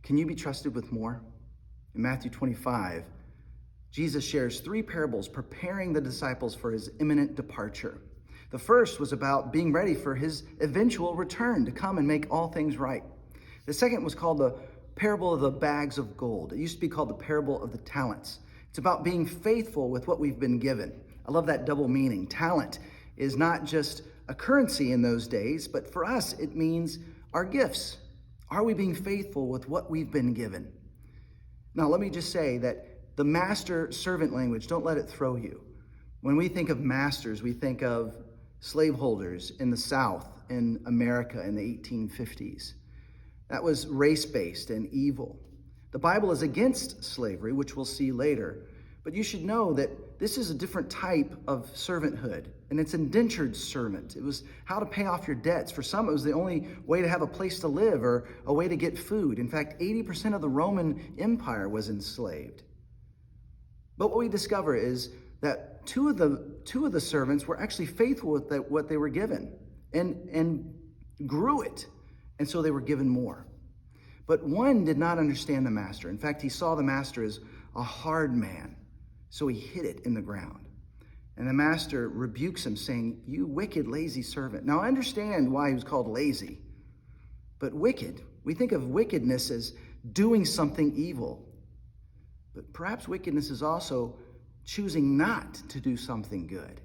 Can you be trusted with more? In Matthew 25, Jesus shares 3 parables preparing the disciples for his imminent departure. The first was about being ready for his eventual return to come and make all things right. The second was called the parable of the bags of gold. It used to be called the parable of the talents. It's about being faithful with what we've been given. I love that double meaning. Talent is not just a currency in those days, but for us, it means our gifts. Are we being faithful with what we've been given? Now, let me just say that the master-servant language, don't let it throw you. When we think of masters, we think of slaveholders in the South in America in the 1850s. That was race-based and evil. The Bible is against slavery, which we'll see later. But you should know that this is a different type of servanthood, and it's indentured servant. It was how to pay off your debts. For some, it was the only way to have a place to live or a way to get food. In fact, 80% of the Roman Empire was enslaved. But what we discover is that two of the servants were actually faithful with what they were given and grew it, and so they were given more. But one did not understand the master. In fact, he saw the master as a hard man, so he hid it in the ground. And the master rebukes him, saying, "You wicked, lazy servant." Now, I understand why he was called lazy, but wicked, we think of wickedness as doing something evil. But perhaps wickedness is also choosing not to do something good.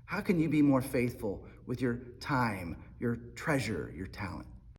How can you be more faithful with your time, your treasure, your talent?